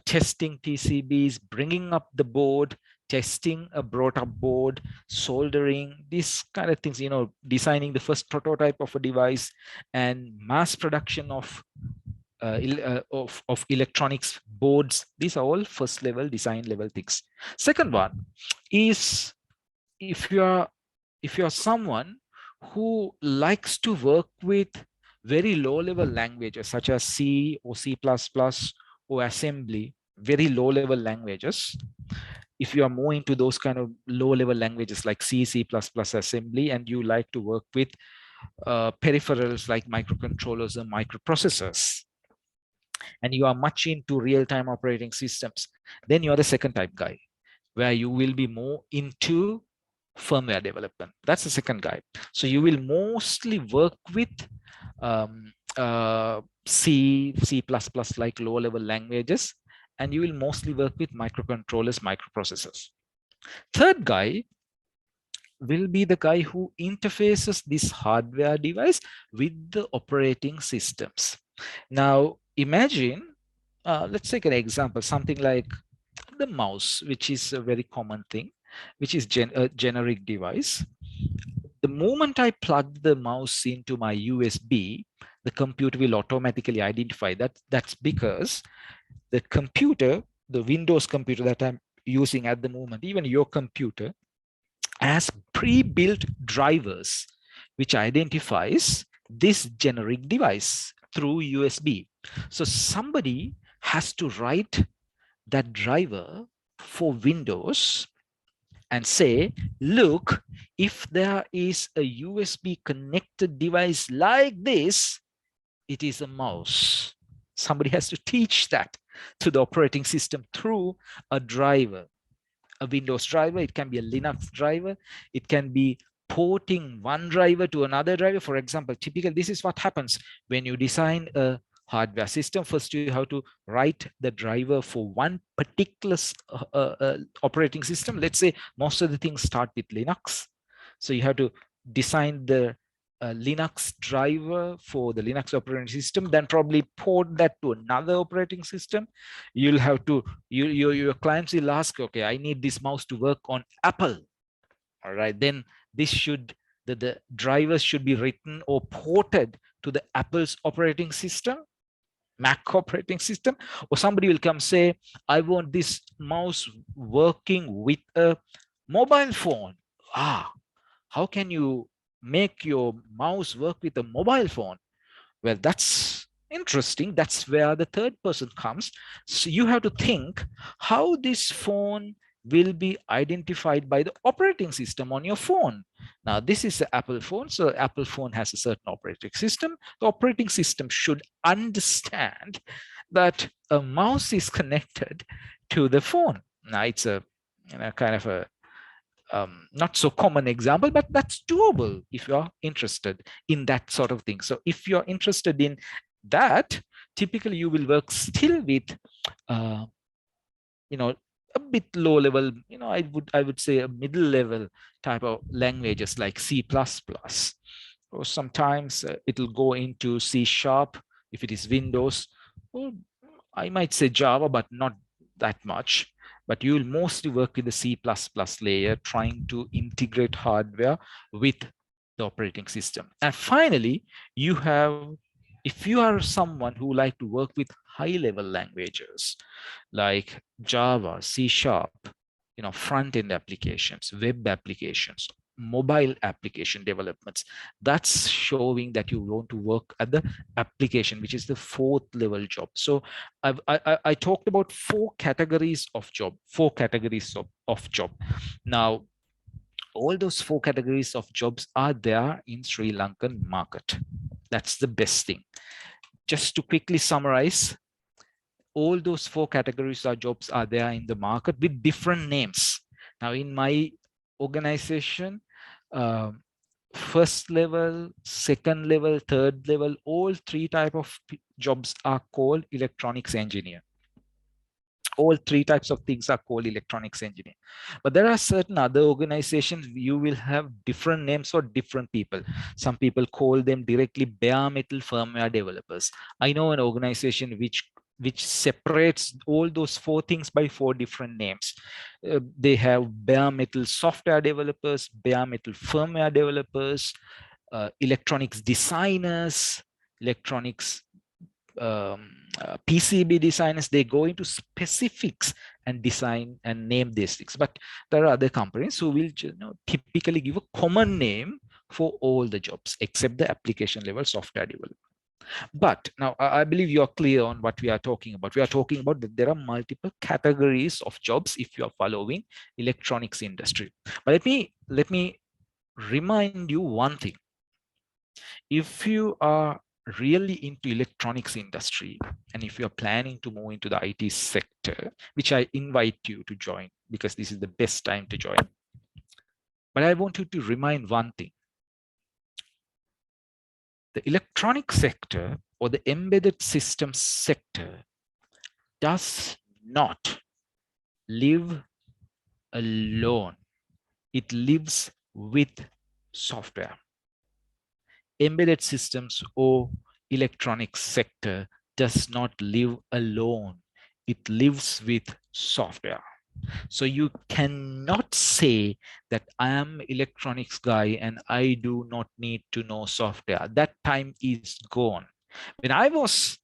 testing PCBs, bringing up the board, testing a brought up board, soldering, these kind of things, designing the first prototype of a device, and mass production of electronics boards. These are all first level design level things. Second one is if you're someone who likes to work with very low level languages such as C or C++ or assembly, very low level languages. If you are more into those kind of low level languages like C, C++, assembly, and you like to work with peripherals like microcontrollers and microprocessors, and you are much into real-time operating systems, then you are the second type guy, where you will be more into firmware development. That's the second guy. So you will mostly work with C, C++ like low level languages, and you will mostly work with microcontrollers, microprocessors. Third guy will be the guy who interfaces this hardware device with the operating systems. Now imagine, let's take an example, something like the mouse, which is a very common thing, which is a generic device. The moment I plug the mouse into my USB, the computer will automatically identify that. That's because the computer, the Windows computer that I'm using at the moment, even your computer, has pre-built drivers which identifies this generic device through USB. So somebody has to write that driver for Windows and say, look, if there is a USB connected device like this, it is a mouse. Somebody has to teach that to the operating system through a driver, a Windows driver. It can be a Linux driver. It can be porting one driver to another driver. For example, typically, this is what happens when you design a hardware system. First, you have to write the driver for one particular operating system. Let's say most of the things start with Linux. So you have to design the Linux driver for the Linux operating system, then probably port that to another operating system. You'll have to, your clients will ask, okay, I need this mouse to work on Apple. All right, then this should, the drivers should be written or ported to the Apple's operating system, Mac operating system, or somebody will come say, I want this mouse working with a mobile phone. How can you make your mouse work with a mobile phone? Well, that's interesting. That's where the third person comes. So you have to think how this phone will be identified by the operating system on your phone. Now, this is an Apple phone. So Apple phone has a certain operating system. The operating system should understand that a mouse is connected to the phone. Now, it's a kind of a not so common example, but that's doable if you're interested in that sort of thing. So if you're interested in that, typically you will work still with, a bit low level, I would say a middle level type of languages like C++, or sometimes it'll go into C# if it is Windows, or I might say Java, but not that much. But you will mostly work with the C++ layer, trying to integrate hardware with the operating system. And finally, you have, if you are someone who like to work with high-level languages like Java, C#, front-end applications, web applications, mobile application developments, that's showing that you want to work at the application, which is the fourth level job. So I talked about four categories of job. Now, all those four categories of jobs are there in Sri Lankan market. That's the best thing. Just to quickly summarize, all those four categories of jobs are there in the market with different names. Now, in my organization, first level, second level, third level, all three types of jobs are called electronics engineer. All three types of things are called electronics engineer. But there are certain other organizations, you will have different names for different people. Some people call them directly bare metal firmware developers. I know an organization which separates all those four things by four different names. They have bare metal software developers, bare metal firmware developers, electronics designers, electronics PCB designers. They go into specifics and design and name these things. But there are other companies who will typically give a common name for all the jobs except the application level software development. But now I believe you are clear on what we are talking about. We are talking about that there are multiple categories of jobs if you are following electronics industry. But let me remind you one thing. If you are really into electronics industry, and if you're planning to move into the IT sector, which I invite you to join because this is the best time to join. But I want you to remind one thing. The electronic sector or the embedded systems sector does not live alone. It lives with software. Embedded systems or electronics sector does not live alone. It lives with software. So you cannot say that I am electronics guy and I do not need to know software. That time is gone. When I was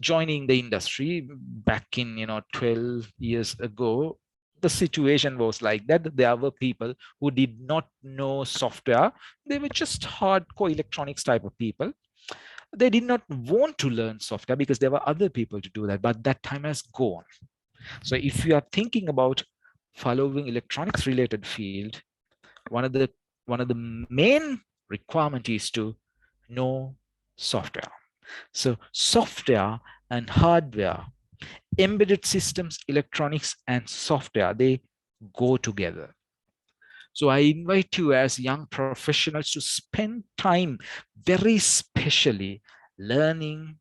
joining the industry back in 12 years ago, the situation was like that. There were people who did not know software. They were just hardcore electronics type of people. They did not want to learn software because there were other people to do that, but that time has gone. So if you are thinking about following electronics related field, one of the main requirement is to know software. So software and hardware, embedded systems, electronics and software, they go together. So I invite you as young professionals to spend time very specially learning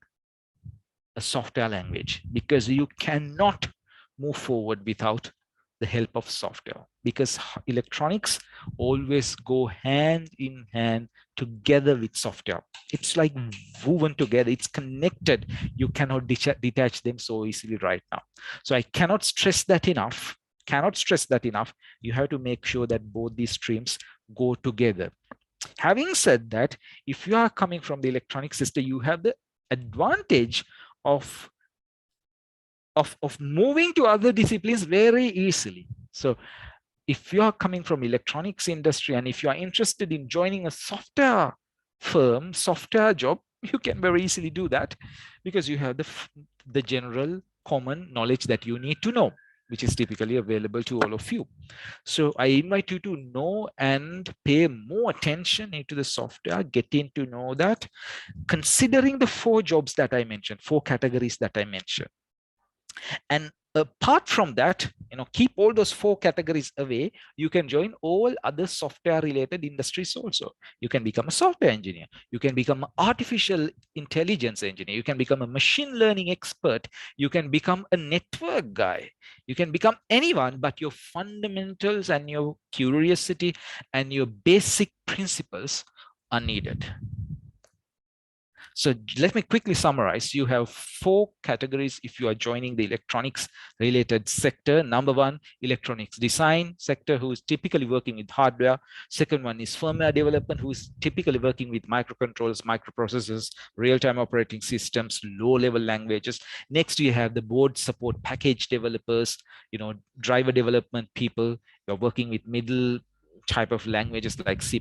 a software language, because you cannot move forward without the help of software, because electronics always go hand in hand together with software. It's like woven together, it's connected. You cannot detach them so easily right now. So I cannot stress that enough. You have to make sure that both these streams go together. Having said that, if you are coming from the electronic system, you have the advantage of moving to other disciplines very easily. So if you are coming from electronics industry and if you are interested in joining a software firm, software job, you can very easily do that, because you have the general common knowledge that you need to know, which is typically available to all of you. So I invite you to know and pay more attention into the software, getting to know that, considering the 4 jobs that I mentioned, 4 categories that I mentioned. And apart from that, keep all those 4 categories away. You can join all other software related industries also. You can become a software engineer. You can become an artificial intelligence engineer. You can become a machine learning expert. You can become a network guy. You can become anyone, but your fundamentals and your curiosity and your basic principles are needed. So let me quickly summarize. You have 4 categories if you are joining the electronics related sector. Number 1, electronics design sector, who is typically working with hardware. Second one is firmware development, who is typically working with microcontrollers, microprocessors, real-time operating systems, low-level languages. Next, you have the board support package developers, driver development people. You're working with middle type of languages like C++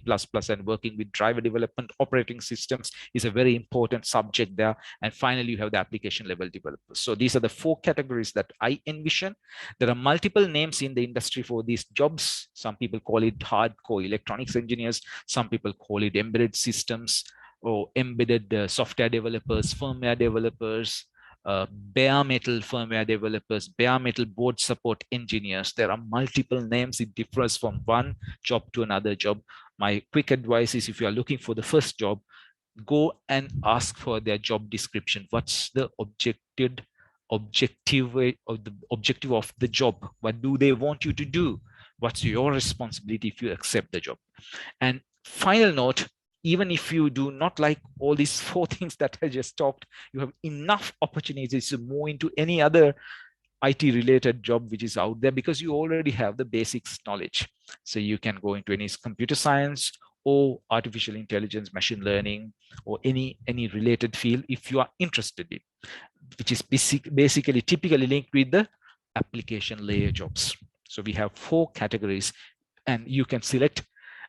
and working with driver development operating systems is a very important subject there. And finally, you have the application level developers. So these are the 4 categories that I envision. There are multiple names in the industry for these jobs. Some people call it hardcore electronics engineers. Some people call it embedded systems or embedded software developers, firmware developers, bare metal firmware developers, bare metal board support engineers. There are multiple names. It differs from one job to another job. My quick advice is, if you are looking for the first job, go and ask for their job description. What's the objective of the job? What do they want you to do? What's your responsibility if you accept the job? And final note, even if you do not like all these 4 things that I just talked, you have enough opportunities to move into any other IT related job which is out there, because you already have the basics knowledge. So you can go into any computer science or artificial intelligence, machine learning, or any related field if you are interested in, which is basically typically linked with the application layer jobs. So we have 4 categories and you can select.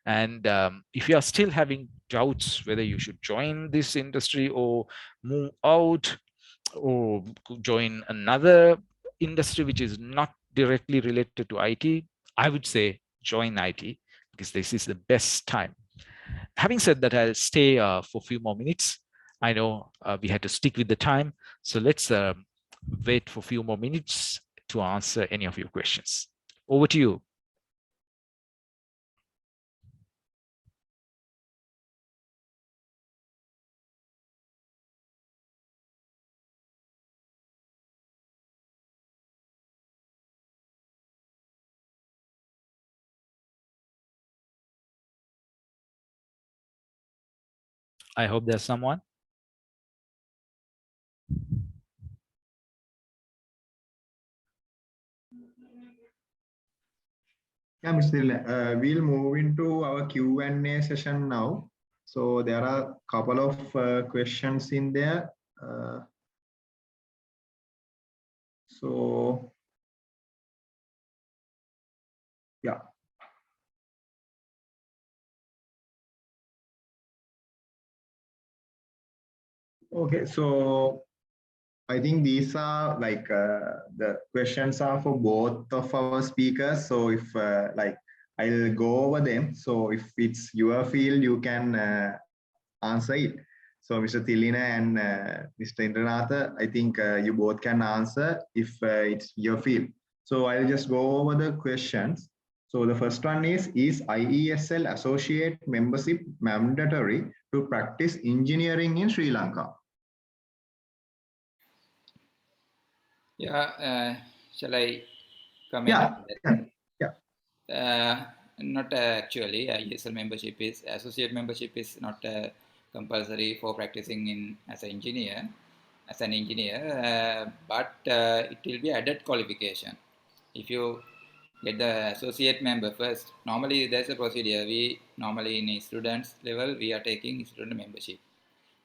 And if you are still having doubts whether you should join this industry or move out or join another industry which is not directly related to IT, I would say join IT, because this is the best time. Having said that, I'll stay for a few more minutes. I know we had to stick with the time, so let's wait for a few more minutes to answer any of your questions. Over to you. I hope there's someone. Yeah, Mr. Dilla, we'll move into our Q&A session now. So there are a couple of questions in there. So yeah. Okay, so I think these are like the questions are for both of our speakers. So if like I'll go over them. So if it's your field, you can answer it. So Mr. Tilina and Mr. Indranatha, I think you both can answer if it's your field. So I'll just go over the questions. So the first one is IESL associate membership mandatory to practice engineering in Sri Lanka? Yeah, shall I comment Yeah, on that? yeah. Not actually. ISL membership is associate membership is not compulsory for practicing in as an engineer, but it will be added qualification. If you get the associate member first, normally there's a procedure. We normally in students level we are taking student membership.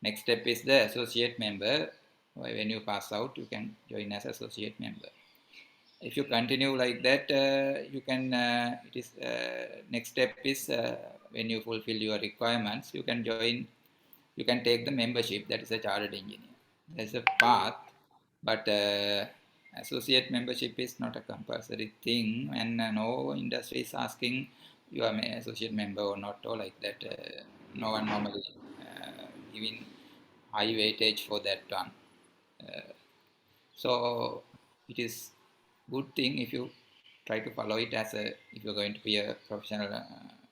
Next step is the associate member. When you pass out, you can join as associate member. If you continue like that, you can. It is next step is when you fulfill your requirements, you can join. You can take the membership. That is a chartered engineer. There's a path, but associate membership is not a compulsory thing, and no industry is asking you are an associate member or not, or like that. No one normally giving high weightage for that one. So it is good thing if you try to follow it as a if you're going to be a professional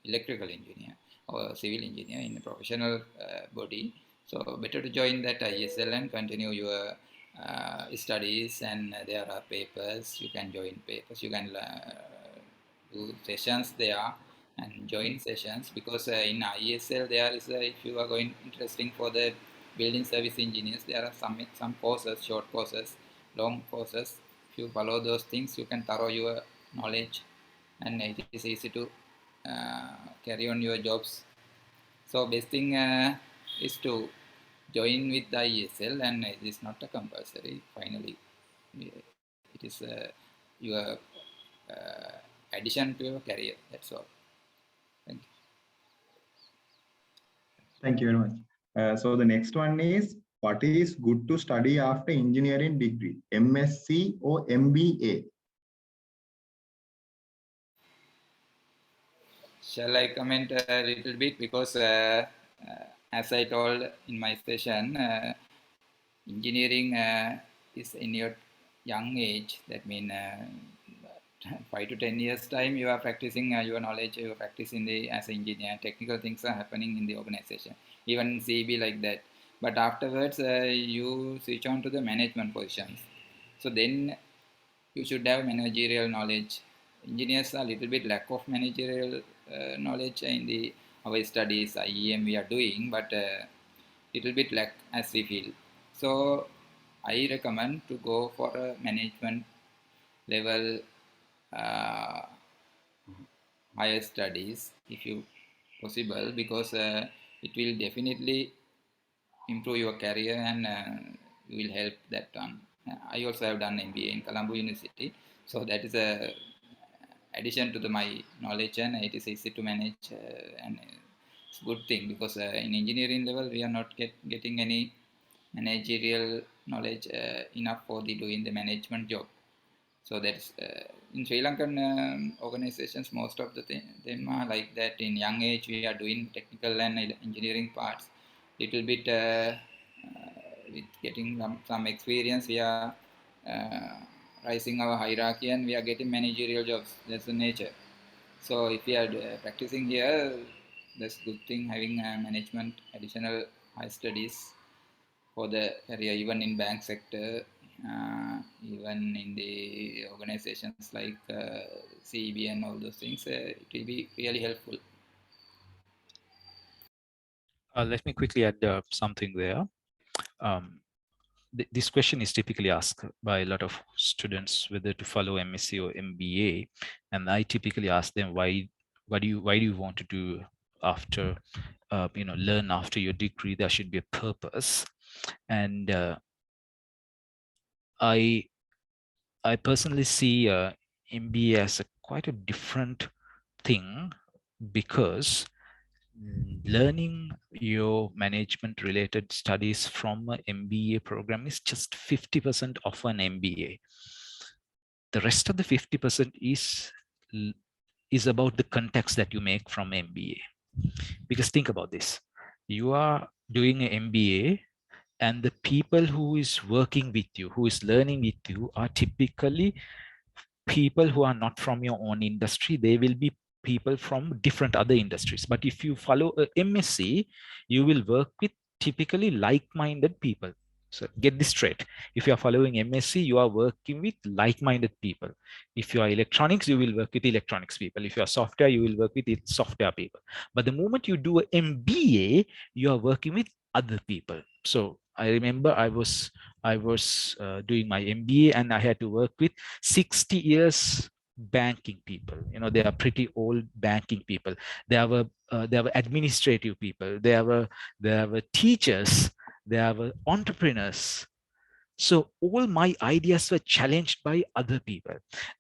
electrical engineer or civil engineer in a professional body. So better to join that ISL and continue your studies, and there are papers. You can join papers. You can do sessions there and join sessions, because in ISL there is if you are going interesting for the building service engineers, there are some courses, short courses, long courses. If you follow those things, you can thorough your knowledge, and it is easy to carry on your jobs. So best thing is to join with the ISL, and it is not a compulsory. Finally, it is your addition to your career. That's all. Thank you. Thank you very much. So the next one is, what is good to study after engineering degree, MSc or MBA? Shall I comment a little bit? Because as I told in my session, engineering is in your young age. That means 5 to 10 years time, you are practicing your knowledge, you are practicing the as an engineer. Technical things are happening in the organization, even in CB like that. But afterwards, you switch on to the management positions. So then you should have managerial knowledge. Engineers are a little bit lack of managerial knowledge in the our studies, IEM we are doing, but little bit lack as we feel. So I recommend to go for a management level uh, higher studies if you possible, because it will definitely improve your career, and will help that one. I also have done MBA in Colombo University, so that is a addition to my knowledge, and it is easy to manage, and it's a good thing, because in engineering level we are not getting any managerial knowledge enough for the doing the management job. So that's in Sri Lankan organizations, most of them are like that. In young age, we are doing technical and engineering parts. Little bit with getting some experience, we are uh, rising our hierarchy, and we are getting managerial jobs. That's the nature. So if we are practicing here, that's good thing having management additional high studies for the career, even in bank sector, even in the organizations like CEB and all those things. It will be really helpful. Let me quickly add something there. This question is typically asked by a lot of students whether to follow MSc or MBA, and I typically ask them why do you want to do after learn after your degree. There should be a purpose. And I personally see MBA as quite a different thing, because learning your management related studies from an MBA program is just 50% of an MBA. The rest of the 50% is about the context that you make from MBA. Because think about this, you are doing an MBA, and the people who is working with you, who is learning with you, are typically people who are not from your own industry. They will be people from different other industries. But if you follow a MSc, you will work with typically like-minded people. So get this straight. If you are following MSc, you are working with like-minded people. If you are electronics, you will work with electronics people. If you are software, you will work with software people. But the moment you do an MBA, you are working with other people. So I remember I was doing my MBA, and I had to work with 60 years banking people. You know, they are pretty old banking people. They were administrative people. They were teachers. They were entrepreneurs. So all my ideas were challenged by other people.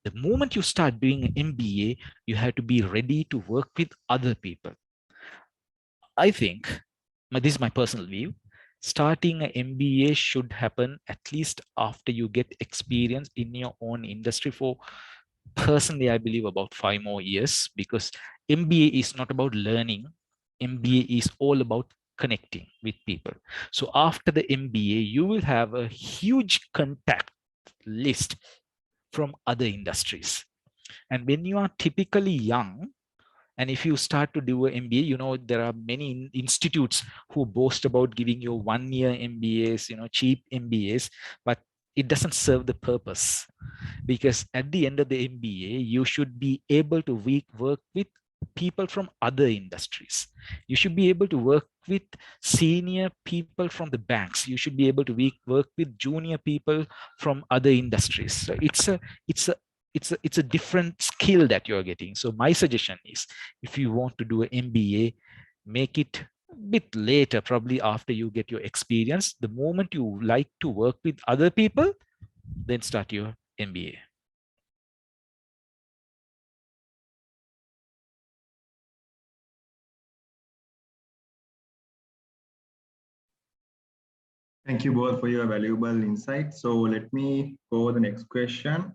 The moment you start doing an MBA, you have to be ready to work with other people. I think, this is my personal view, starting an MBA should happen at least after you get experience in your own industry for, personally, I believe about 5 more years, because MBA is not about learning. MBA is all about connecting with people. So after the MBA, you will have a huge contact list from other industries. And when you are typically young, and if you start to do an MBA, you know, there are many institutes who boast about giving you 1-year MBAs, you know, cheap MBAs, but it doesn't serve the purpose. Because at the end of the MBA, you should be able to work with people from other industries. You should be able to work with senior people from the banks. You should be able to work with junior people from other industries. So it's a different skill that you're getting. So my suggestion is, if you want to do an MBA, make it a bit later, probably after you get your experience. The moment you like to work with other people, then start your MBA. Thank you both for your valuable insight. So let me go to the next question.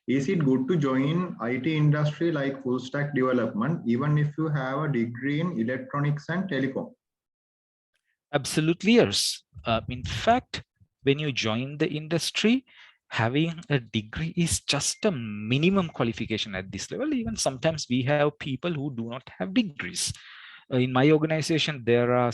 Is it good to join IT industry like full stack development, even if you have a degree in electronics and telecom? Absolutely, yes. In fact, when you join the industry, having a degree is just a minimum qualification at this level. Even sometimes we have people who do not have degrees. In my organization, there are